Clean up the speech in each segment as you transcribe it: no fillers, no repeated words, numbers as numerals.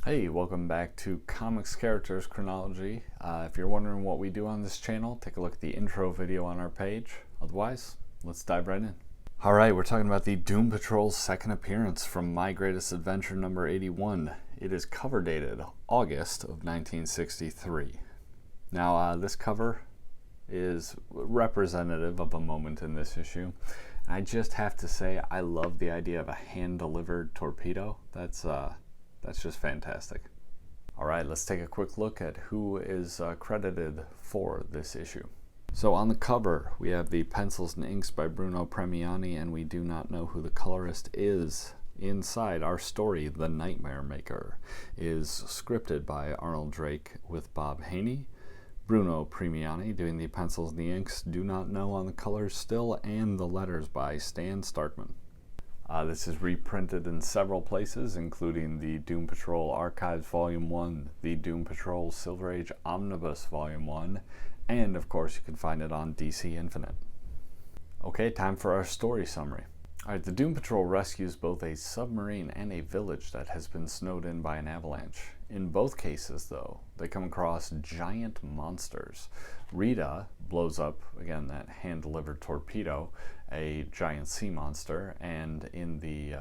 Hey, welcome back to Comics Characters Chronology. If you're wondering what we do on this channel, take a look at the intro video on our page. Otherwise, let's dive right in. Alright, we're talking about the Doom Patrol's second appearance from My Greatest Adventure number 81. It is cover dated August of 1963. Now, this cover is representative of a moment in this issue. I just have to say, I love the idea of a hand-delivered torpedo. That's just fantastic. All right, let's take a quick look at who is credited for this issue. So on the cover, we have the pencils and inks by Bruno Premiani, and we do not know who the colorist is. Inside, our story, The Nightmare Maker, is scripted by Arnold Drake with Bob Haney. Bruno Premiani doing the pencils and the inks, do not know on the colors still, and the letters by Stan Starkman. This is reprinted in several places, including the Doom Patrol Archives Volume 1, the Doom Patrol Silver Age Omnibus Volume 1, and of course you can find it on DC Infinite. Okay, time for our story summary. Alright, the Doom Patrol rescues both a submarine and a village that has been snowed in by an avalanche. In both cases, though, they come across giant monsters. Rita blows up, again, that hand-delivered torpedo, a giant sea monster, and in the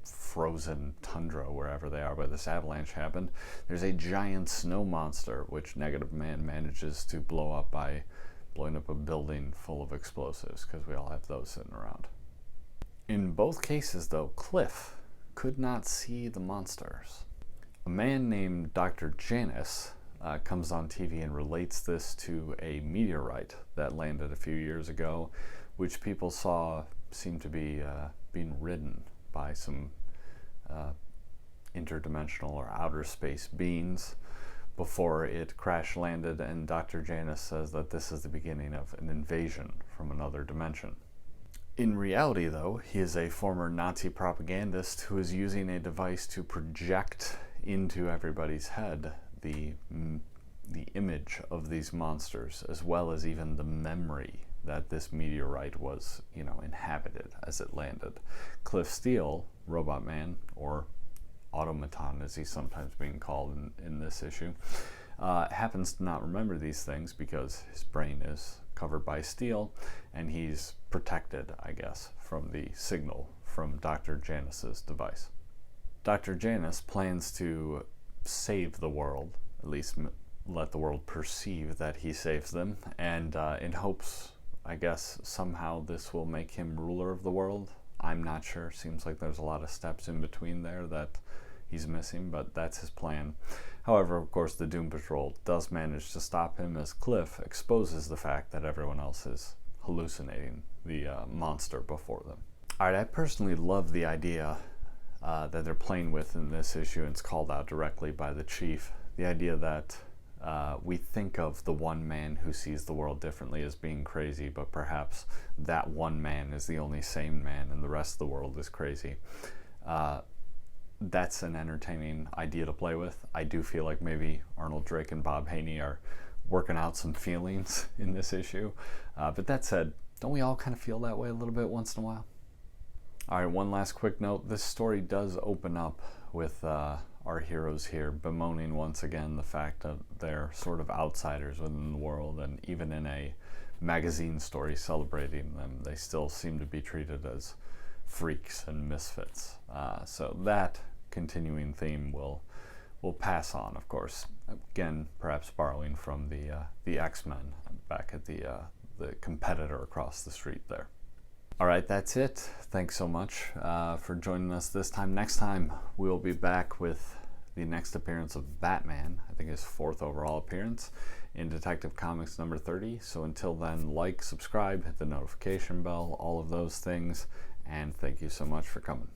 frozen tundra, wherever they are where this avalanche happened, there's a giant snow monster, which Negative Man manages to blow up by blowing up a building full of explosives, because we all have those sitting around. In both cases, though, Cliff could not see the monsters. A man named Dr. Janus comes on TV and relates this to a meteorite that landed a few years ago, which people saw seemed to be being ridden by some interdimensional or outer space beings before it crash landed, and Dr. Janus says that this is the beginning of an invasion from another dimension. In reality, though, he is a former Nazi propagandist who is using a device to project into everybody's head the image of these monsters, as well as even the memory that this meteorite was, inhabited as it landed. Cliff Steele, Robot Man, or Automaton as he's sometimes being called in this issue, happens to not remember these things because his brain is covered by steel and he's protected, I guess, from the signal from Dr. Janus's device. Dr. Janus plans to save the world, at least let the world perceive that he saves them, and in hopes, I guess, somehow this will make him ruler of the world. I'm not sure. Seems like there's a lot of steps in between there that he's missing, but that's his plan. However, of course, the Doom Patrol does manage to stop him as Cliff exposes the fact that everyone else is hallucinating the monster before them. Alright, I personally love the idea that they're playing with in this issue, and it's called out directly by the Chief. The idea that we think of the one man who sees the world differently as being crazy, but perhaps that one man is the only sane man and the rest of the world is crazy. That's an entertaining idea to play with. I do feel like maybe Arnold Drake and Bob Haney are working out some feelings in this issue. But that said, don't we all kind of feel that way a little bit once in a while? Alright, one last quick note. This story does open up with our heroes here bemoaning once again the fact that they're sort of outsiders within the world, and even in a magazine story celebrating them, they still seem to be treated as freaks and misfits. So that continuing theme will pass on, of course. Again, perhaps borrowing from the X-Men back at the competitor across the street there. Alright, that's it. Thanks so much for joining us this time. Next time, we'll be back with the next appearance of Batman, I think his 4th overall appearance, in Detective Comics number 30. So until then, like, subscribe, hit the notification bell, all of those things, and thank you so much for coming.